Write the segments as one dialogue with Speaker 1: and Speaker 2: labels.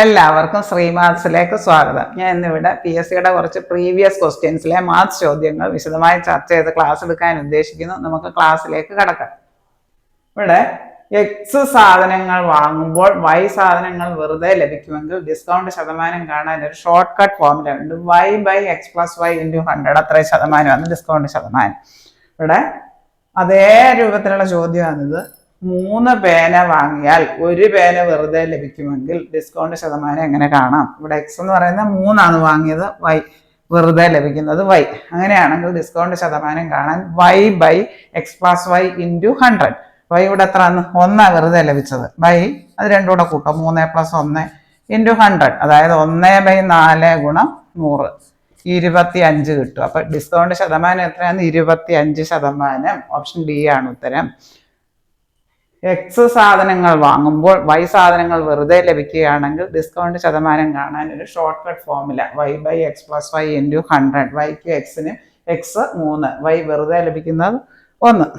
Speaker 1: എല്ലാവർക്കും ശ്രീമാത്സിലേക്ക് സ്വാഗതം. ഞാൻ ഇന്നിവിടെ PSCയുടെ കുറച്ച് പ്രീവിയസ് ക്വസ്റ്റ്യൻസിലെ മാത്സ് ചോദ്യങ്ങൾ വിശദമായി ചർച്ച ചെയ്ത് ക്ലാസ് എടുക്കാൻ ഉദ്ദേശിക്കുന്നു. നമുക്ക് ക്ലാസ്സിലേക്ക് കടക്കാം. ഇവിടെ എക്സ് സാധനങ്ങൾ വാങ്ങുമ്പോൾ വൈ സാധനങ്ങൾ വെറുതെ ലഭിക്കുമെങ്കിൽ ഡിസ്കൗണ്ട് ശതമാനം കാണാൻ ഒരു ഷോർട്ട് കട്ട് ഫോർമുല ഉണ്ട്. y/x+y × 100 അത്രയും ശതമാനമാണ് ഡിസ്കൗണ്ട് ശതമാനം. ഇവിടെ അതേ രൂപത്തിലുള്ള ചോദ്യമാണിത്. 3 പേന വാങ്ങിയാൽ 1 പേന വെറുതെ ലഭിക്കുമെങ്കിൽ ഡിസ്കൗണ്ട് ശതമാനം എങ്ങനെ കാണാം? ഇവിടെ എക്സ് എന്ന് പറയുന്നത് 3 വാങ്ങിയത്, വൈ വെറുതെ ലഭിക്കുന്നത് വൈ. അങ്ങനെയാണെങ്കിൽ ഡിസ്കൗണ്ട് ശതമാനം കാണാൻ y/x+y × 100. വൈ ഇവിടെ എത്ര 1 വെറുതെ ലഭിച്ചത്. വൈ അത് രണ്ടും കൂടെ കൂട്ടാം. 3 + 1 × 100, അതായത് 1/4 × 100 25 കിട്ടും. അപ്പൊ ഡിസ്കൗണ്ട് ശതമാനം എത്രയാണ്? 25%. ഓപ്ഷൻ ഡി ആണ് ഉത്തരം. എക്സ് സാധനങ്ങൾ വാങ്ങുമ്പോൾ വൈ സാധനങ്ങൾ വെറുതെ ലഭിക്കുകയാണെങ്കിൽ ഡിസ്കൗണ്ട് ശതമാനം കാണാൻ ഒരു ഷോർട്ട് കട്ട് ഫോർമുല y/x+y × 100. വൈക്ക് എക്സിന് എക്സ് 3, വൈ വെറുതെ ലഭിക്കുന്നത് 1.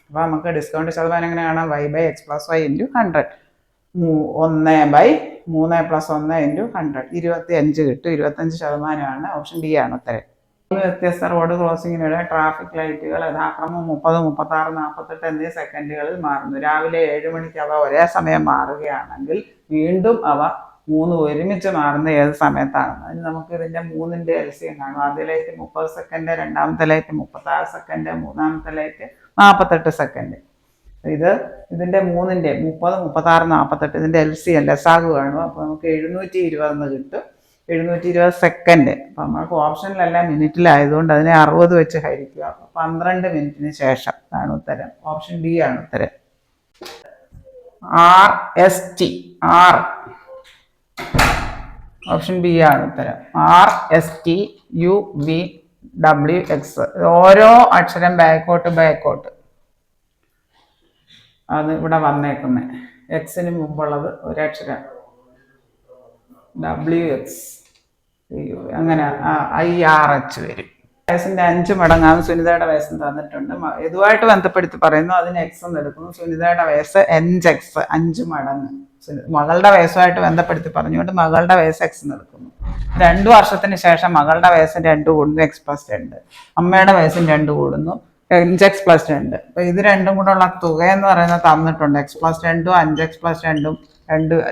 Speaker 1: അപ്പൊ നമുക്ക് ഡിസ്കൗണ്ട് ശതമാനം എങ്ങനെ കാണാം? y/x+y × 100. 1/3 + 1 × 100 25 കിട്ടും. 25%. ഓപ്ഷൻ ഡി ആണ് ഉത്തരം. വ്യത്യസ്ത റോഡ് ക്രോസിങ്ങിനിടെ ട്രാഫിക് ലൈറ്റുകൾ യഥാക്രമം 30, 36, 48 എന്നീ സെക്കൻഡുകളിൽ മാറുന്നു. രാവിലെ 7 മണിക്ക് അവ ഒരേ സമയം മാറുകയാണെങ്കിൽ വീണ്ടും അവ 3 ഒരുമിച്ച് മാറുന്ന ഏത് സമയത്താണ്? അതിന് നമുക്ക് ഇതിന്റെ 3ന്റെ LCM കാണും. ആദ്യ ലൈറ്റ് 30 സെക്കൻഡ്, രണ്ടാമത്തെ ലൈറ്റ് 36 സെക്കൻഡ്, മൂന്നാമത്തെ ലൈറ്റ് 48 സെക്കൻഡ്. ഇതിന്റെ 3ന്റെ 30, 36, 48 ഇതിന്റെ LCM ലസാഗു കാണും. അപ്പൊ നമുക്ക് 720 എന്ന് കിട്ടും. 720 സെക്കൻഡ്. അപ്പം നമ്മൾക്ക് ഓപ്ഷനിലെല്ലാം മിനിറ്റിലായതുകൊണ്ട് അതിനെ 60 വെച്ച് ഹരിക്കുക. 12 മിനിറ്റിന് ശേഷം ആണ് ഉത്തരം. ഓപ്ഷൻ ഡി ആണ് ഉത്തരം. RST ഓപ്ഷൻ ബി ആണ് ഉത്തരം. RSTUVWX ഓരോ അക്ഷരം ബാക്കോട്ട് അത് ഇവിടെ വന്നേക്കുന്നത്. എക്സിന് മുമ്പുള്ളത് ഒരക്ഷരം WX, അങ്ങനെ IRH വരും. വയസ്സിന്റെ 5 മടങ്ങാണ് സുനിതയുടെ വയസ്സ് തന്നിട്ടുണ്ട്. ഇതുമായിട്ട് ബന്ധപ്പെടുത്തി പറയുന്നു, അതിന് എക്സ് എന്ന് എടുക്കുന്നു. സുനിതയുടെ വയസ്സ് 5x, 5 മടങ്ങ്. മകളുടെ വയസ്സുമായിട്ട് ബന്ധപ്പെടുത്തി പറഞ്ഞുകൊണ്ട് മകളുടെ വയസ്സ് എക്സ് എന്ന് എടുക്കുന്നു. 2 വർഷത്തിന് ശേഷം മകളുടെ വയസ്സ് 2 കൂടുന്നു, x+2. അമ്മയുടെ വയസ്സും 2 കൂടുന്നു, 5x+2. അപ്പൊ ഇത് രണ്ടും കൂടെ ഉള്ള തുക എന്ന് പറയുന്നത് തന്നിട്ടുണ്ട്. x+2, 5x+2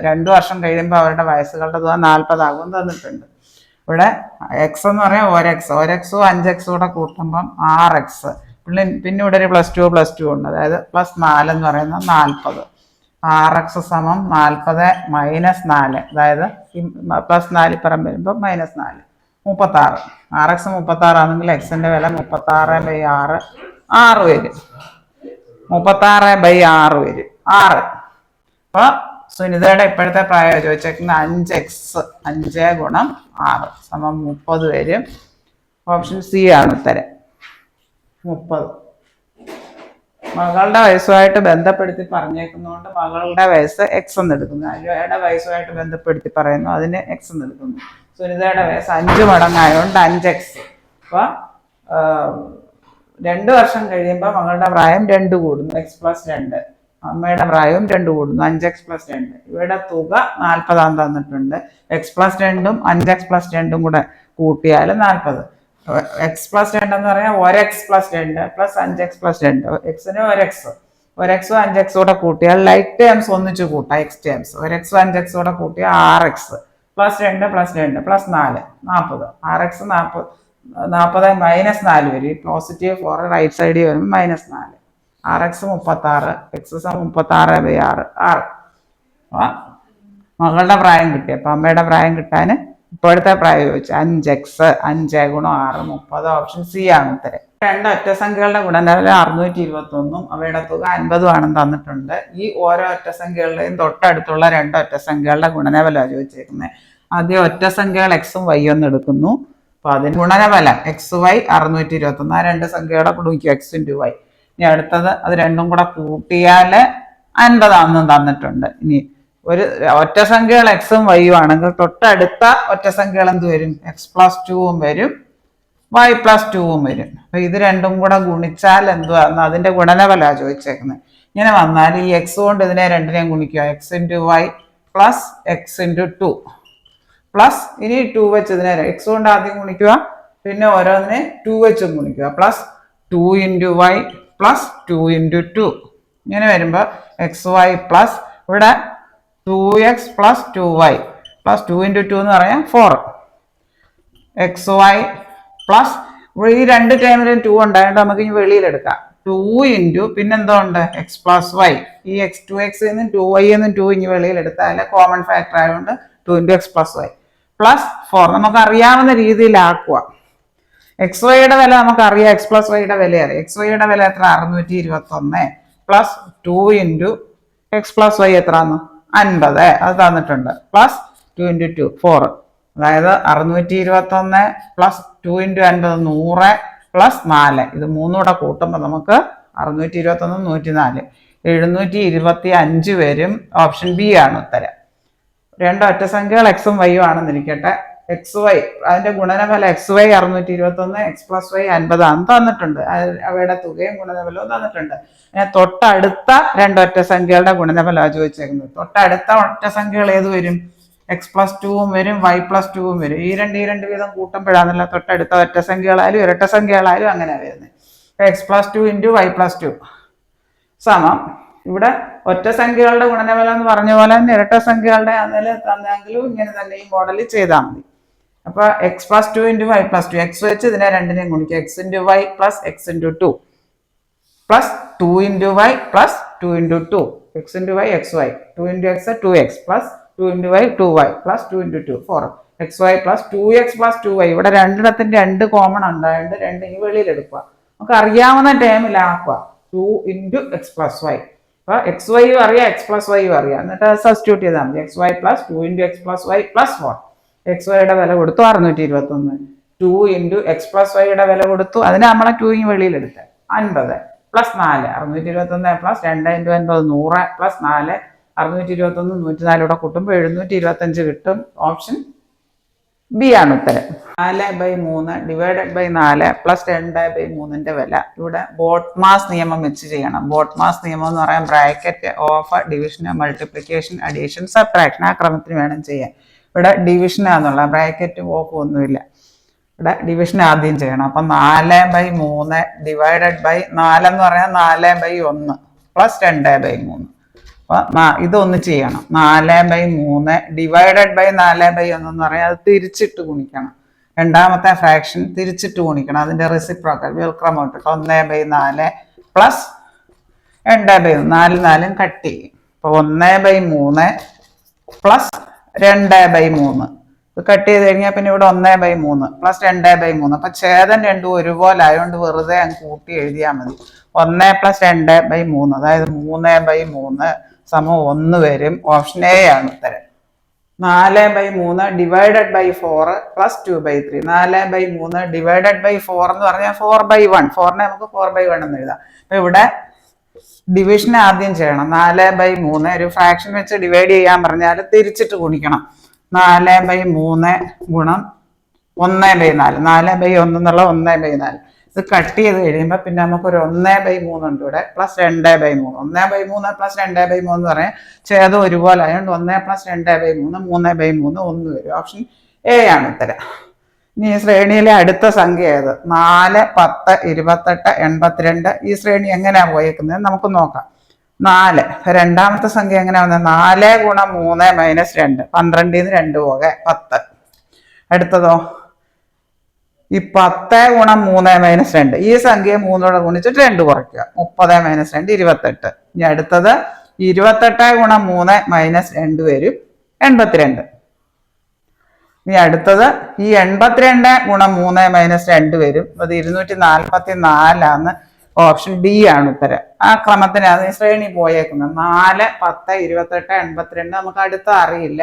Speaker 1: 2 വർഷം കഴിയുമ്പോൾ അവരുടെ വയസ്സുകളുടെ തുക 40 ആകും തന്നിട്ടുണ്ട്. ഇവിടെ എക്സ് എന്ന് പറയാൻ ഒരെക്സും 5x കൂടെ കൂട്ടുമ്പം 6x. പിന്നെ ഇവിടെ ഒരു +2 ഉണ്ട്, അതായത് +4 എന്ന് പറയുന്നത് 40. 6x = 40 - 4, അതായത് +4 ഇപ്പുറം വരുമ്പോൾ -4, 36. 6x 36 ആണെങ്കിൽ എക്സിന്റെ വില 36/6 6 വരും. 36/6 വരും 6. അപ്പൊ സുനിതയുടെ ഇപ്പോഴത്തെ പ്രായം ചോദിച്ചേക്കുന്ന 5x 5 × 6 = 30 വരും. ഓപ്ഷൻ സി ആണ് ഉത്തരം. 30. മകളുടെ വയസ്സുമായിട്ട് ബന്ധപ്പെടുത്തി പറഞ്ഞേക്കുന്നതുകൊണ്ട് മകളുടെ വയസ്സ് എക്സ് എന്ന് എടുക്കുന്നു. അനിയുടെ വയസ്സുമായിട്ട് ബന്ധപ്പെടുത്തി പറയുന്നു, അതിന് എക്സ് എന്ന് എടുക്കുന്നു. സുനിതയുടെ വയസ്സ് 5 മടങ്ങായതുകൊണ്ട് 5x. അപ്പൊ 2 വർഷം കഴിയുമ്പോൾ മകളുടെ പ്രായം 2 കൂടുന്നു, x+2. അമ്മയുടെ പ്രായവും 2 കൂടുന്നു, 5x+2. ഇവിടെ തുക 40 തന്നിട്ടുണ്ട്. x+2 5x+2 കൂടെ കൂട്ടിയാൽ 40. x+2 എന്ന് പറഞ്ഞാൽ 1x+2 + 5x+2. എക്സിന് 1x 5x കൂടെ കൂട്ടിയാൽ ലൈക്ക് ടേംസ് ഒന്നിച്ച് കൂട്ടാം. എക്സ് ടേംസ് 1x 5x കൂടെ കൂട്ടിയാൽ 6x +2 +2 +4 40. 6x 40 -4 വരും. +4 റൈറ്റ് സൈഡിൽ വരുമ്പോൾ -4. 6x 36, x 36/6 6. മകളുടെ പ്രായം കിട്ടി. അപ്പൊ അമ്മയുടെ പ്രായം കിട്ടാൻ ഇപ്പോഴത്തെ പ്രായം ചോദിച്ചു. 5x 5 × 6 30. ഓപ്ഷൻ സി ആണ് ഉത്തരം. 2 ഒറ്റസംഖ്യകളുടെ ഗുണനഫലം 621 അവയുടെ തുക 50 ആണെന്ന് തന്നിട്ടുണ്ട്. ഈ ഓരോ ഒറ്റസംഖ്യകളുടെയും തൊട്ടടുത്തുള്ള 2 ഒറ്റസംഖ്യകളുടെ ഗുണനഫലമാണ് ചോദിച്ചേക്കുന്നത്. ആദ്യം ഒറ്റസംഖ്യകൾ എക്സും വൈ ഒന്ന് എടുക്കുന്നു. അപ്പൊ അതിന് ഗുണനഫലം XY 621. ആ 2 സംഖ്യകളെ ഗുണിക്കും, x × y. ഇനി അടുത്തത് അത് രണ്ടും കൂടെ കൂട്ടിയാൽ 50 ആണെന്നും തന്നിട്ടുണ്ട്. ഇനി ഒരു ഒറ്റസംഖ്യകൾ എക്സും വൈയും ആണെങ്കിൽ തൊട്ടടുത്ത ഒറ്റസംഖ്യകൾ എന്ത് വരും? x+2 വരും, y+2 വരും. അപ്പൊ ഇത് രണ്ടും കൂടെ ഗുണിച്ചാൽ എന്തുവാ? അതിന്റെ ഗുണനഫലമാണ് ചോദിച്ചേക്കുന്നത്. ഇങ്ങനെ വന്നാൽ ഈ എക്സ് കൊണ്ട് ഇതിനെ രണ്ടിനെയും ഗുണിക്കുക, x × y plus X into 2 plus ഇനി 2 വെച്ച് ഇതിനെ എക്സ് കൊണ്ട് ആദ്യം ഗുണിക്കുക, പിന്നെ ഓരോന്നിനെ 2 വെച്ചും ഗുണിക്കുക, plus 2 into Y plus 2 into 2. ഇങ്ങനെ വരുമ്പോൾ എക്സ് വൈ പ്ലസ് ഇവിടെ 2x plus 2y plus 2 into 2 എന്ന് പറയാം 4. എക്സ് വൈ പ്ലസ് ഈ രണ്ട് ടൈമിലും 2 ഉണ്ടായതുകൊണ്ട് നമുക്ക് ഇനി വെളിയിലെടുക്കാം. 2 ഇൻറ്റു പിന്നെന്തോ ഉണ്ട് എക്സ് പ്ലസ് വൈ. ഈ എക്സ് 2x എന്നും 2y എന്നും 2 ഇനി വെളിയിലെടുത്താൽ കോമൺ ഫാക്ടർ ആയതുകൊണ്ട് 2 into X plus Y plus 4. നമുക്ക് അറിയാവുന്ന രീതിയിലാക്കുക. എക്സ് വൈയുടെ വില നമുക്കറിയാം, എക്സ് പ്ലസ് വൈയുടെ വില അറിയാം. എക്സ് വൈയുടെ വില എത്ര? 621 plus 2 into X plus Y എത്രയാണ്? 50. അത് തന്നിട്ടുണ്ട്. Plus 2 into 2 4. അതായത് 621 പ്ലസ് 2 ഇൻറ്റു 50 100 പ്ലസ് 4. ഇത് മൂന്നൂടെ കൂട്ടുമ്പോൾ നമുക്ക് 621 104 725 വരും. ഓപ്ഷൻ ബി ആണ് ഉത്തരം. രണ്ട് ഒറ്റ സംഖ്യകൾ എക്സും വൈയും ആണെന്നിരിക്കട്ടെ. എക്സ് വൈ അതിന്റെ ഗുണനഫലം X Y 621 X plus Y 50 ആണ് തന്നിട്ടുണ്ട്. അവയുടെ തുകയും ഗുണനഫലവും തന്നിട്ടുണ്ട്. തൊട്ടടുത്ത രണ്ട് ഒറ്റ സംഖ്യകളുടെ ഗുണനഫലമാണ് ചോദിച്ചേക്കുന്നത്. തൊട്ടടുത്ത ഒറ്റ സംഖ്യകൾ ഏത് വരും? എക്സ് പ്ലസ് 2 വരും, വൈ പ്ലസ് 2 വരും. ഈ രണ്ട് വീതം കൂട്ടുമ്പോഴാണല്ലോ തൊട്ടടുത്ത ഒറ്റ സംഖ്യകളായാലും ഇരട്ട സംഖ്യകളായാലും അങ്ങനെ വരുന്നത്. X plus 2 into Y plus 2 സമം ഇവിടെ ഒറ്റ സംഖ്യകളുടെ ഗുണനഫലം എന്ന് പറഞ്ഞ പോലെ തന്നെ ഇരട്ട സംഖ്യകളുടെ തന്നെങ്കിലും ഇങ്ങനെ തന്നെ ഈ മോഡലിൽ ചെയ്താൽ മതി. അപ്പൊ X plus 2 into Y plus 2 X വെച്ച് ഇതിനെ രണ്ടിനെയും ഗുണിക്കുക. X into Y plus X into 2 plus 2 into Y plus 2 into 2 X into Y X Y 2 into X 2x plus 2 into Y 2y plus 2 into 2 4 X Y plus 2x plus 2y. ഇവിടെ രണ്ടിടത്തിന്റെ 2 common ഉണ്ടായതുകൊണ്ട് 2 ഈ വെളിയിലെടുക്കുക. നമുക്ക് അറിയാവുന്ന ടേമിലാക്കുക. 2 into X plus y. അപ്പൊ x വൈയും അറിയാം, എക്സ് പ്ലസ് വൈയും അറിയാം. എന്നിട്ട് സബ്സ്റ്റിറ്റ്യൂട്ട് ചെയ്താൽ മതി. X Y plus 2 into X plus Y plus 4. X വൈയുടെ വില കൊടുത്തു 621. 2 ഇൻറ്റു എക്സ് പ്ലസ് വൈയുടെ വില കൊടുത്തു, അതിന് നമ്മളെ 2 ഇങ്ങ് വെളിയിലെടുത്ത് 50 പ്ലസ് 4 621 പ്ലസ് 2 ഇൻറ്റു 50 100 പ്ലസ് 4 621 104 കൂടെ കൂട്ടുമ്പോൾ 725 കിട്ടും. ഓപ്ഷൻ ബി ആണ് ഉത്തരം. 4/3 ഡിവൈഡഡ് ബൈ 4 പ്ലസ് 2/3 വില ഇവിടെ ബോട്ട്മാസ് നിയമം വെച്ച് ചെയ്യണം. ബോട്ട്മാസ് നിയമം എന്ന് പറയാൻ bracket of division multiplication addition subtraction ആ ക്രമത്തിന് വേണം ചെയ്യാൻ. ഇവിടെ ഡിവിഷനാന്നുള്ള ബ്രാക്കറ്റ് ഓഫ് ഒന്നുമില്ല. ഇവിടെ ഡിവിഷൻ ആദ്യം ചെയ്യണം. അപ്പം 4/3 ഡിവൈഡഡ് ബൈ 4 എന്ന് പറയാൻ 4/1 പ്ലസ് 2/3. അപ്പൊ ഇതൊന്ന് ചെയ്യണം. 4/3 ഡിവൈഡഡ് ബൈ 4/1 എന്ന് പറയാൻ അത് തിരിച്ചിട്ട് ഗുണിക്കണം. രണ്ടാമത്തെ ഫ്രാക്ഷൻ തിരിച്ചിട്ട് ഗുണിക്കണം. അതിന്റെ റെസിപ്രോക്കൽ വ്യുൽക്രമം ഇട്ടിട്ട് 1/4 പ്ലസ് 2/3 4 4 കട്ട് ചെയ്യും. അപ്പൊ 1/3 പ്ലസ് 2/3 കട്ട് ചെയ്ത് കഴിഞ്ഞാൽ പിന്നെ ഇവിടെ 1/3 പ്ലസ് 2/3. അപ്പൊ ഛേദം രണ്ടും ഒരുപോലെ ആയതുകൊണ്ട് വെറുതെ അങ്ങ് കൂട്ടി എഴുതിയാൽ മതി. 1 പ്ലസ് 2/3 അതായത് 3/3 സമം 1 വരും. ഓപ്ഷൻ എ ആണ് ഉത്തരം. 4/3 divided by 4 plus 2/3. 4/3 divided by 4 എന്ന് പറഞ്ഞാൽ 4/1. 4നെ നമുക്ക് 4/1 എന്ന് എഴുതാം. അപ്പൊ ഇവിടെ ഡിവിഷൻ ആദ്യം ചെയ്യണം. 4/3 ഒരു ഫ്രാക്ഷൻ വെച്ച് ഡിവൈഡ് ചെയ്യാൻ പറഞ്ഞാൽ തിരിച്ചിട്ട് ഗുണിക്കണം. 4/3 ഗുണം 1/4 4/1 എന്നുള്ള 1/4. ഇത് കട്ട് ചെയ്ത് കഴിയുമ്പോൾ പിന്നെ നമുക്കൊരു 1/3 ഉണ്ട് ഇവിടെ പ്ലസ് 2/3. 1/3 പ്ലസ് 2/3 എന്ന് പറയാൻ ഛേദം ഒരുപോലെ ആയതുകൊണ്ട് 1 പ്ലസ് 2/3 3/3 1 വരും. ഓപ്ഷൻ എ ആണ് ഉത്തരം. ഇനി ഈ ശ്രേണിയിലെ അടുത്ത സംഖ്യ ഏത്? 4 10 28 82. ഈ ശ്രേണി എങ്ങനെയാണ് പോയേക്കുന്നത് നമുക്ക് നോക്കാം. 4 രണ്ടാമത്തെ സംഖ്യ എങ്ങനെയാ വന്നത്? 4 ഗുണം 3 മൈനസ് 2 12 2 പോകെ 10. അടുത്തതോ ഈ 10 ഗുണം 3 മൈനസ് 2 ഈ സംഖ്യ 3 ഗുണിച്ചിട്ട് 2 കുറയ്ക്കുക. 30 മൈനസ് 2 28. ഇനി അടുത്തത് 28 ഗുണം 3 മൈനസ് 2 വരും 82. ഇനി അടുത്തത് ഈ 82 ഗുണം 3 മൈനസ് 2 വരും. അത് 244 ഓപ്ഷൻ ഡി ആണ് ഉത്തരം. ആ ക്രമത്തിനാണ് ഈ ശ്രേണി പോയേക്കുന്നത്. 4 10 28 82 നമുക്ക് അടുത്ത അറിയില്ല.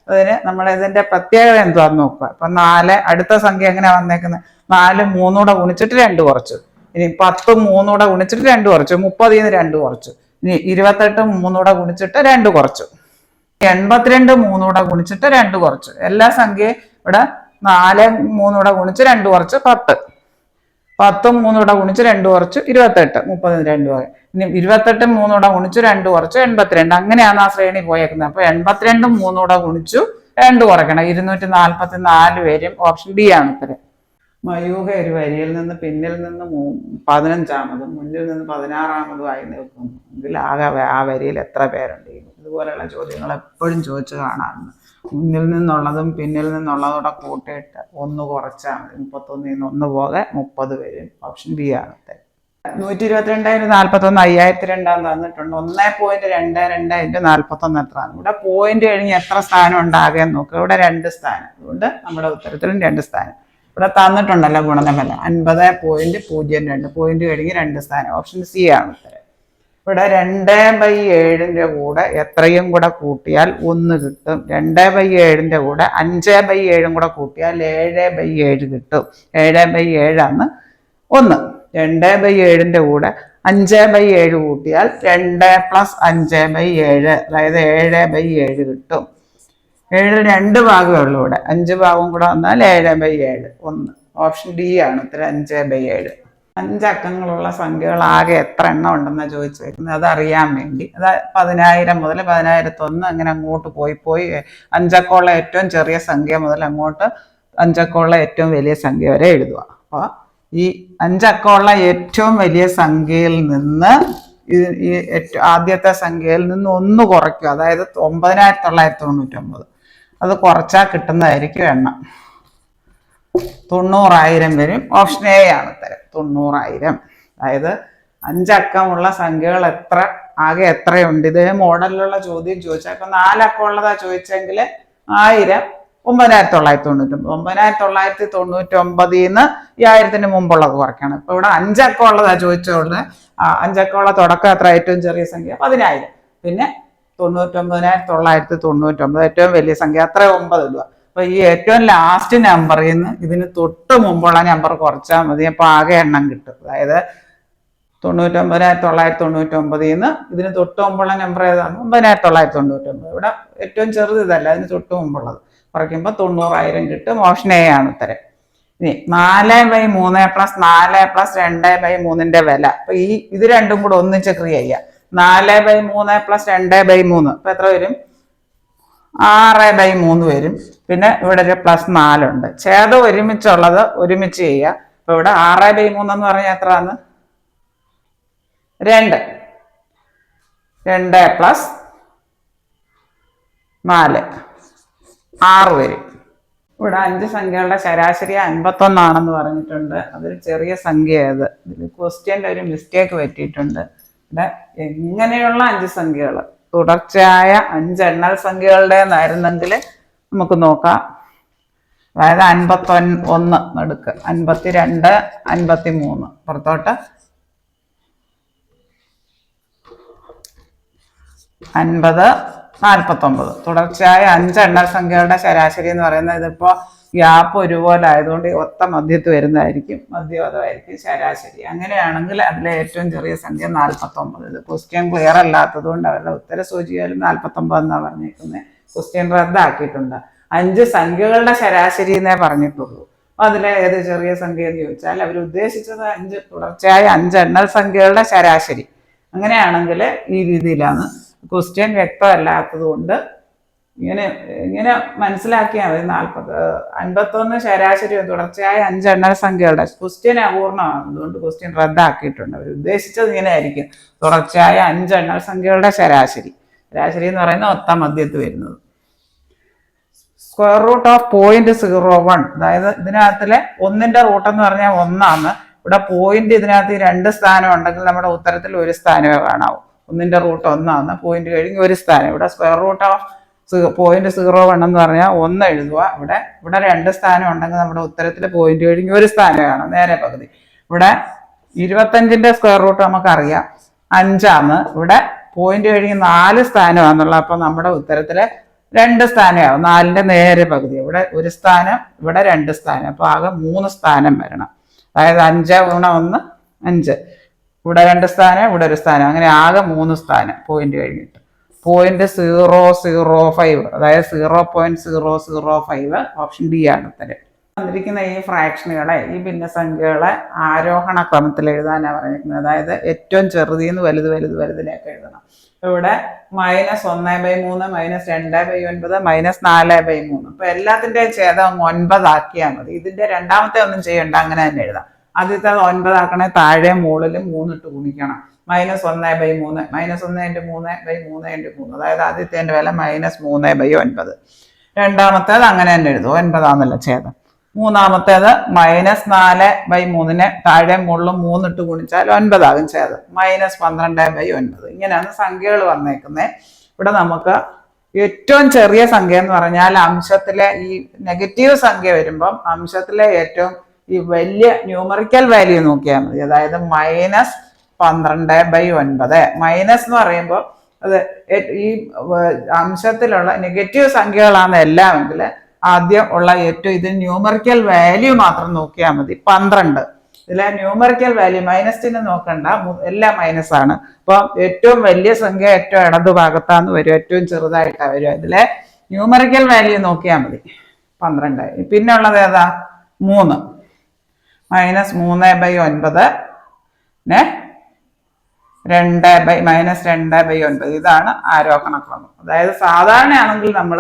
Speaker 1: അതിന് നമ്മൾ ഇതിന്റെ പ്രത്യേകത എന്തുവാന്ന് നോക്കുക. അപ്പൊ 4 അടുത്ത സംഖ്യ എങ്ങനെയാ വന്നേക്കുന്നത്? 4 3 ഗുണിച്ചിട്ട് 2 കുറച്ചു. ഇനി 10 3 ഗുണിച്ചിട്ട് 2 കുറച്ചു. 30 2 കുറച്ചു. ഇനി 28 3 ഗുണിച്ചിട്ട് 2 കുറച്ചു. 82 3 ഗുണിച്ചിട്ട് 2 കുറച്ചു. എല്ലാ സംഖ്യയും ഇവിടെ 4 3 ഗുണിച്ച് 2 കുറച്ച് 10. 10ഉം 3 കൂടെ ഗുണിച്ച് 2 കുറച്ച് 28, 30 2 പോയി. ഇനി 28ഉം 3 കൂടെ ഗുണിച്ചു 2 കുറച്ച് 82. അങ്ങനെയാണ് ആ ശ്രേണി പോയേക്കുന്നത്. അപ്പൊ 82ഉം 3 കൂടെ ഗുണിച്ചു 2 കുറയ്ക്കണം. 244 പേരും. ഓപ്ഷൻ ഡി ആണ് ഉത്തരം. മയൂഖ ഒരു വരിയിൽ നിന്ന് പിന്നിൽ നിന്ന് 15-മതും മുന്നിൽ നിന്ന് 16-മതുമായി നിൽക്കുന്നു എങ്കിൽ ആകെ ആ വരിയിൽ എത്ര പേരുണ്ട്? ഇതുപോലെയുള്ള ചോദ്യങ്ങൾ എപ്പോഴും ചോദിച്ചു കാണാറുണ്ട്. മുന്നിൽ നിന്നുള്ളതും പിന്നിൽ നിന്നുള്ളതും കൂടെ കൂട്ടിയിട്ട് 1 കുറച്ചാൽ മതി. 31 1 പോകെ 30 വരും. ഓപ്ഷൻ ബി ആണ് ഉത്തരം. 122 41 5002 തന്നിട്ടുണ്ട്. 1.22 41 എത്രയാണ്? ഇവിടെ പോയിന്റ് കഴിഞ്ഞ് എത്ര സ്ഥാനം ഉണ്ടാകുക നോക്കുക. ഇവിടെ 2 സ്ഥാനം. അതുകൊണ്ട് നമ്മുടെ ഉത്തരത്തിലും 2 സ്ഥാനം. ഇവിടെ തന്നിട്ടുണ്ടല്ലോ ഗുണനഫലം 50.02. പോയിന്റ് കഴിഞ്ഞ് 2 സ്ഥാനം. ഓപ്ഷൻ സി ആണ് ഉത്തരം. ഇവിടെ 2/7 കൂടെ എത്രയും കൂടെ കൂട്ടിയാൽ 1 കിട്ടും. 2/7 കൂടെ 5/7 കൂടെ കൂട്ടിയാൽ 7/7 കിട്ടും. 7/7 ആണ് 1. 2/7 കൂടെ 5/7 കൂട്ടിയാൽ 2 + 5/7, അതായത് 7/7 കിട്ടും. 7 2 ഭാഗമേ ഉള്ളൂ. ഇവിടെ 5 ഭാഗം കൂടെ വന്നാൽ 7/7 1. ഓപ്ഷൻ ഡി ആണ് ഉത്തരം. 5/7. 5 അക്കങ്ങളുള്ള സംഖ്യകൾ ആകെ എത്ര എണ്ണം ഉണ്ടെന്നാണ് ചോദിച്ചേക്കുന്നത്. അതറിയാൻ വേണ്ടി, അത് 10,000 മുതൽ 10,001 അങ്ങനെ അങ്ങോട്ട് പോയി 5 അക്കമുള്ള ഏറ്റവും ചെറിയ സംഖ്യ മുതൽ അങ്ങോട്ട് 5 അക്കമുള്ള ഏറ്റവും വലിയ സംഖ്യ വരെ എഴുതുക. അപ്പോൾ ഈ 5 അക്കമുള്ള ഏറ്റവും വലിയ സംഖ്യയിൽ നിന്ന് ആദ്യത്തെ സംഖ്യയിൽ നിന്ന് 1 കുറയ്ക്കുക. അതായത് 9,999. അത് കുറച്ചാൽ കിട്ടുന്നതായിരിക്കും എണ്ണം. 90,000 വരും. ഓപ്ഷൻ എ ആണ് ഉത്തരം. 90,000. അതായത് 5 അക്കമുള്ള സംഖ്യകൾ ആകെ എത്രയുണ്ട്? ഇതേ മോഡലിലുള്ള ചോദ്യം ചോദിച്ചാൽ ഇപ്പൊ 4 അക്കമുള്ളതാ ചോദിച്ചെങ്കിൽ 1000 9,999. 9,999 ഈ 1000-ന് മുമ്പുള്ളത് കുറയ്ക്കണം. ഇപ്പൊ ഇവിടെ 5 അക്കമുള്ളതാ ചോദിച്ചോണ്ട് 5 അക്കമുള്ള തുടക്കം എത്ര? ഏറ്റവും ചെറിയ സംഖ്യ 10,000. പിന്നെ 99,999 ഏറ്റവും വലിയ സംഖ്യ അത്ര 9 രൂപ. അപ്പൊ ഈ ഏറ്റവും ലാസ്റ്റ് നമ്പറിൽ നിന്ന് ഇതിന് തൊട്ട് മുമ്പുള്ള നമ്പർ കുറച്ചാൽ മതി. അപ്പൊ ആകെ എണ്ണം കിട്ടും. അതായത് 99,999 ഇതിന് തൊട്ട് മുമ്പുള്ള നമ്പർ ഏതാണ്? 9,999. ഇവിടെ ഏറ്റവും ചെറുത് ഇതല്ല, അതിന് തൊട്ട് മുമ്പുള്ളത് കുറയ്ക്കുമ്പോൾ 90,000 കിട്ടും. ഓപ്ഷൻ എ ആണ് ഉത്തരം. ഇനി 4/3 + 4 + 2/3 വില. അപ്പൊ ഇത് രണ്ടും കൂടെ ഒന്നിച്ച് ക്രിയ ചെയ്യാം. 4/3 + 2/3 അപ്പൊ എത്ര വരും? 6/3 വരും. പിന്നെ ഇവിടെ ഒരു +4 ഉണ്ട്. ഛേദം ഒരുമിച്ചുള്ളത് ഒരുമിച്ച് ചെയ്യുക. അപ്പൊ ഇവിടെ 6/3 എന്ന് പറഞ്ഞാൽ എത്രയാണ്? 2. 2 + 4 6 വരും. ഇവിടെ 5 സംഖ്യകളുടെ ശരാശരി 51 ആണെന്ന് പറഞ്ഞിട്ടുണ്ട്. അതൊരു ചെറിയ സംഖ്യ. അത് ഇതിൽ ക്വസ്റ്റ്യൻ്റെ ഒരു മിസ്റ്റേക്ക് പറ്റിയിട്ടുണ്ട്. ഇവിടെ എങ്ങനെയുള്ള 5 സംഖ്യകൾ? തുടർച്ചയായ 5 എണ്ണൽ സംഖ്യകളുടേതായിരുന്നെങ്കിൽ നമുക്ക് നോക്കാം. അതായത് 51 നടുക്ക്, 52, 53 പുറത്തോട്ട്, 50, 49. തുടർച്ചയായ 5 എണ്ണൽ സംഖ്യകളുടെ ശരാശരി എന്ന് പറയുന്നത് ഇതിപ്പോ ഗ്യാപ്പ് ഒരുപോലെ ആയതുകൊണ്ട് ഒത്ത മധ്യത്ത് വരുന്നതായിരിക്കും, മധ്യപദമായിരിക്കും ശരാശരി. അങ്ങനെയാണെങ്കിൽ അതിലെ ഏറ്റവും ചെറിയ സംഖ്യ 49. ഇത് ക്വസ്റ്റ്യൻ ക്ലിയർ അല്ലാത്തത് കൊണ്ട് അവരുടെ ഉത്തര സൂചികയിൽ 49 എന്നാണ് പറഞ്ഞിരിക്കുന്നത്. ക്വസ്റ്റ്യൻ റദ്ദാക്കിയിട്ടുണ്ട്. 5 സംഖ്യകളുടെ ശരാശരി എന്നേ പറഞ്ഞിട്ടുള്ളൂ. അതിലെ ഏത് ചെറിയ സംഖ്യ എന്ന് ചോദിച്ചാൽ അവർ ഉദ്ദേശിച്ചത് 5 തുടർച്ചയായ 5 എണ്ണൽ സംഖ്യകളുടെ ശരാശരി. അങ്ങനെയാണെങ്കിൽ ഈ രീതിയിലാണ്. ക്വസ്റ്റ്യൻ വ്യക്തമല്ലാത്തത് കൊണ്ട് ഇങ്ങനെ മനസ്സിലാക്കിയാൽ മതി. 51 ശരാശരി തുടർച്ചയായ 5 എണ്ണൽ സംഖ്യകളുടെ. ക്വസ്റ്റ്യൻ അപൂർണമാണ്, അതുകൊണ്ട് ക്വസ്റ്റ്യൻ റദ്ദാക്കിയിട്ടുണ്ട്. അവർ ഉദ്ദേശിച്ചത് ഇങ്ങനെ ആയിരിക്കും: തുടർച്ചയായ 5 എണ്ണൽ സംഖ്യകളുടെ ശരാശരി. ശരാശരി എന്ന് പറയുന്നത് ഒത്ത മധ്യത്ത് വരുന്നത്. സ്ക്വയർ റൂട്ട് ഓഫ് 0.01, അതായത് ഇതിനകത്തിലെ 1ന്റെ റൂട്ട് എന്ന് പറഞ്ഞാൽ 1 ആണ്. ഇവിടെ പോയിന്റ് ഇതിനകത്ത് 2 സ്ഥാനം ഉണ്ടെങ്കിൽ നമ്മുടെ ഉത്തരത്തിൽ 1 സ്ഥാനമേ കാണാവൂ. 1ന്റെ റൂട്ട് 1 ആണ്. പോയിന്റ് കഴിഞ്ഞ് 1 സ്ഥാനം. ഇവിടെ സ്ക്വയർ റൂട്ട് ഓഫ് 0.01 എന്ന് പറഞ്ഞാൽ 1 എഴുതുക. ഇവിടെ 2 സ്ഥാനം ഉണ്ടെങ്കിൽ നമ്മുടെ ഉത്തരത്തിൽ പോയിന്റ് കഴിഞ്ഞ് 1 സ്ഥാനം കാണാം, നേരെ പകുതി. ഇവിടെ 25ന്റെ സ്ക്വയർ റൂട്ട് നമുക്കറിയാം 5 ആണ്. ഇവിടെ പോയിന്റ് കഴിഞ്ഞ് 4 സ്ഥാനമാണെന്നുള്ള. അപ്പൊ നമ്മുടെ ഉത്തരത്തില് 2 സ്ഥാനമാവും. 4ന്റെ നേരെ പകുതി. ഇവിടെ 1 സ്ഥാനം, ഇവിടെ 2 സ്ഥാനം. അപ്പൊ ആകെ 3 സ്ഥാനം വരണം. അതായത് 5 × 1 5. ഇവിടെ 2 സ്ഥാനം, ഇവിടെ 1 സ്ഥാനം. അങ്ങനെ ആകെ 3 സ്ഥാനം പോയിന്റ് കഴിഞ്ഞിട്ട്. 0.005, അതായത് 0.005. ഓപ്ഷൻ ഡി ആണ് ഉത്തരം. തന്നിരിക്കുന്ന ഈ ഫ്രാക്ഷനുകളെ ഈ ഭിന്നസംഖ്യകളെ ആരോഹണ ക്രമത്തിൽ എഴുതാനാണ് പറഞ്ഞിരിക്കുന്നത്. അതായത് ഏറ്റവും ചെറുതിന്ന് വലുതിലേക്ക് എഴുതണം. ഇവിടെ -1/3 -2/9 -4/3. അപ്പൊ എല്ലാത്തിന്റെയും ഛേദം 9 ആക്കിയാൽ മതി. ഇതിന്റെ രണ്ടാമത്തെ ഒന്നും ചെയ്യണ്ട, അങ്ങനെ തന്നെ എഴുതാം. ആദ്യത്തെ 9 ആക്കണേ താഴെ മുകളിലും 3 ഇട്ട് ഗുണിക്കണം. -1/3 -1 × 3/3 അതായത് ആദ്യത്തെ വില -3/9. രണ്ടാമത്തേത് അങ്ങനെ തന്നെ എഴുതും, 9 ആണല്ലോ ഛേദം. മൂന്നാമത്തേത് -4/3 താഴെ മുകളിലും 3 ഇട്ട് ഗുണിച്ചാൽ 9 ആകും ഛേദം. -12/9. ഇങ്ങനെയാണ് സംഖ്യകൾ വന്നേക്കുന്നത്. ഇവിടെ നമുക്ക് ഏറ്റവും ചെറിയ സംഖ്യ എന്ന് പറഞ്ഞാൽ അംശത്തിലെ ഈ നെഗറ്റീവ് സംഖ്യ വരുമ്പം അംശത്തിലെ ഏറ്റവും ഈ വലിയ ന്യൂമറിക്കൽ വാല്യൂ നോക്കിയാൽ മതി. അതായത് -12/9. മൈനസ് എന്ന് പറയുമ്പോൾ അത് ഈ അംശത്തിലുള്ള നെഗറ്റീവ് സംഖ്യകളാണ് എല്ലാമെങ്കിൽ ആദ്യം ഉള്ള ഏറ്റവും ഇതിന് ന്യൂമറിക്കൽ വാല്യൂ മാത്രം നോക്കിയാൽ മതി. 12. ഇതിലെ ന്യൂമറിക്കൽ വാല്യൂ മൈനസ് നോക്കണ്ട, എല്ലാം മൈനസ് ആണ്. അപ്പൊ ഏറ്റവും വലിയ സംഖ്യ ഏറ്റവും ഇടതു ഭാഗത്താന്ന് വരും, ഏറ്റവും ചെറുതായിട്ടാണ് വരും. ഇതിലെ ന്യൂമറിക്കൽ വാല്യൂ നോക്കിയാൽ മതി 12. പിന്നെ ഉള്ളത് ഏതാ? 3. -3/9 -2/9. ഇതാണ് ആരോഹണ ക്രമം. അതായത് സാധാരണയാണെങ്കിൽ നമ്മൾ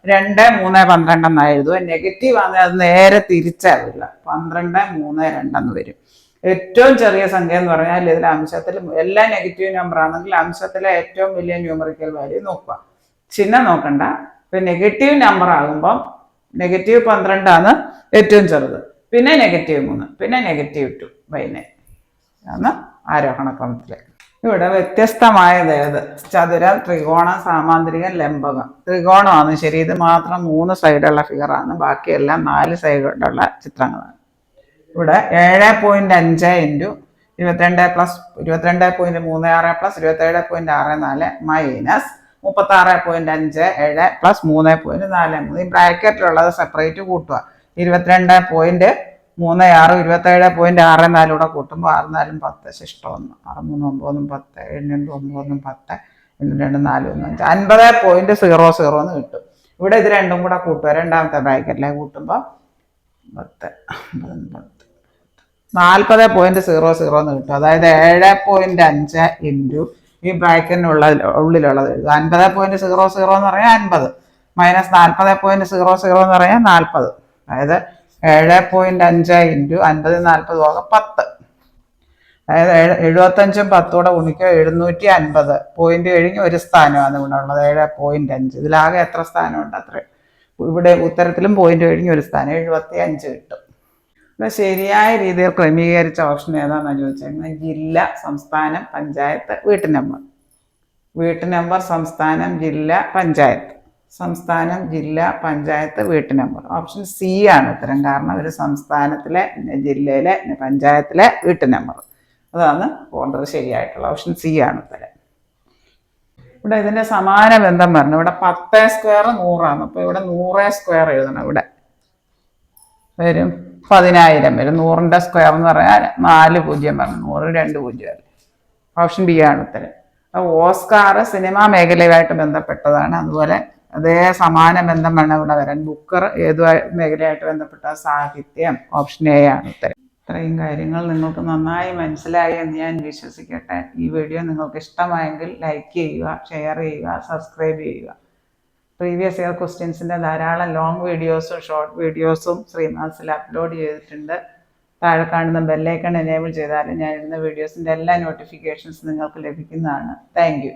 Speaker 1: 2, 3, 12 എന്നാ എഴുതുക. നെഗറ്റീവ് ആണെങ്കിൽ അത് നേരെ തിരിച്ചാവില്ല, 12, 3, 2 വരും. ഏറ്റവും ചെറിയ സംഖ്യ എന്ന് പറഞ്ഞാൽ ഇതിൽ അംശത്തിൽ എല്ലാ നെഗറ്റീവ് നമ്പർ ആണെങ്കിൽ അംശത്തിലെ ഏറ്റവും വലിയ ന്യൂമറിക്കൽ വാല്യൂ നോക്കുക, ചിഹ്നം നോക്കണ്ട. ഇപ്പൊ നെഗറ്റീവ് നമ്പർ ആകുമ്പോൾ -12 ആണ് ഏറ്റവും ചെറുത്, പിന്നെ -3, പിന്നെ -2/9 ആണ് ആരോഹണ ക്രമത്തിലേക്ക്. ഇവിടെ വ്യത്യസ്തമായത് ഏത്? ചതുരം, ത്രികോണം, സാമാന്തരികം, ലംബകം. ത്രികോണമാണ് ശരി, ഇത് മാത്രം 3 സൈഡുള്ള ഫിഗറാണ്, ബാക്കിയെല്ലാം 4 സൈഡുള്ള ചിത്രങ്ങളാണ്. ഇവിടെ 7.5 × 22 + 22.36 + 27.64 -36.57 + 3.43. ഈ ബ്രാക്കറ്റിലുള്ളത് സെപ്പറേറ്റ് കൂട്ടുക. 22.36 27.64 കൂടെ കൂട്ടുമ്പോൾ 6 4 10 ശിഷ്ടം 1 6 3 9 10 7 9 10 2 4 1 5 50.00 എന്ന് കിട്ടും. ഇവിടെ ഇത് രണ്ടും കൂടെ കൂട്ടുക, രണ്ടാമത്തെ ബ്രാക്കറ്റിലെ കൂട്ടുമ്പോൾ 10 40.00 എന്ന് കിട്ടും. അതായത് 7.5 × ഈ ബ്രാക്കറ്റിനുള്ള ഉള്ളിലുള്ളത് 50.00 എന്ന് പറഞ്ഞാൽ 50 -40.00 എന്ന് പറഞ്ഞാൽ 40. അതായത് 7.5 × 50 40 10. അതായത് 75ഉം 10 ഗുണിക്കുക 750. പോയിന്റ് കഴിഞ്ഞ് ഒരു സ്ഥാനമാണ് ഇവിടെ ഉള്ളത് 7.5. ഇതിലാകെ എത്ര സ്ഥാനമുണ്ട് അത്ര. ഇവിടെ ഉത്തരത്തിലും പോയിന്റ് കഴിഞ്ഞ് ഒരു സ്ഥാനം 75 കിട്ടും. ഇവിടെ ശരിയായ രീതിയിൽ ക്രമീകരിച്ച ഓപ്ഷൻ ഏതാണെന്ന് ചോദിച്ചാൽ ജില്ല, സംസ്ഥാനം, പഞ്ചായത്ത്, വീട്ടു നമ്പർ. വീട്ടു നമ്പർ, സംസ്ഥാനം, ജില്ല, പഞ്ചായത്ത്. സംസ്ഥാനം, ജില്ല, പഞ്ചായത്ത്, വീട്ടു നമ്പർ. ഓപ്ഷൻ സി ആണ് ഉത്തരം. കാരണം ഒരു സംസ്ഥാനത്തിലെ, ജില്ലയിലെ, പഞ്ചായത്തിലെ വീട്ടു നമ്പർ. അതാണ് പോകേണ്ടത് ശരിയായിട്ടുള്ള ഓപ്ഷൻ സി ആണ് ഉത്തരം. ഇവിടെ ഇതിന്റെ സമാന ബന്ധം പറഞ്ഞു. ഇവിടെ 10² 100 അപ്പൊ ഇവിടെ 100² എഴുതണം. ഇവിടെ വരും 10,000 വരും. 100ന്റെ സ്ക്വയർ എന്ന് പറഞ്ഞാൽ 4 0 പറഞ്ഞു, 100 2 0 അല്ലേ. ഓപ്ഷൻ ബി ആണ് ഉത്തരം. ഓസ്കാർ സിനിമാ മേഖലയുമായിട്ട് ബന്ധപ്പെട്ടതാണ്. അതുപോലെ അതേ സമാന ബന്ധം വേണം ഇവിടെ വരാൻ. ബുക്കർ ഏതു മേഖലയായിട്ട് ബന്ധപ്പെട്ട? സാഹിത്യം. ഓപ്ഷൻ എ ആണ് ഉത്തരം. ഇത്രയും കാര്യങ്ങൾ നിങ്ങൾക്ക് നന്നായി മനസ്സിലായി എന്ന് ഞാൻ വിശ്വസിക്കട്ടെ. ഈ വീഡിയോ നിങ്ങൾക്ക് ഇഷ്ടമായെങ്കിൽ ലൈക്ക് ചെയ്യുക, ഷെയർ ചെയ്യുക, സബ്സ്ക്രൈബ് ചെയ്യുക. പ്രീവിയസ് ഇയർ ക്വസ്റ്റ്യൻസിൻ്റെ ധാരാളം ലോങ് വീഡിയോസും ഷോർട്ട് വീഡിയോസും ശ്രീമാത്സിൽ അപ്ലോഡ് ചെയ്തിട്ടുണ്ട്. താഴെ കാണുന്ന ബെല്ലൈക്കൺ എനേബിൾ ചെയ്താൽ ഞാൻ ഇടുന്ന വീഡിയോസിൻ്റെ എല്ലാ നോട്ടിഫിക്കേഷൻസ് നിങ്ങൾക്ക് ലഭിക്കുന്നതാണ്. Thank you.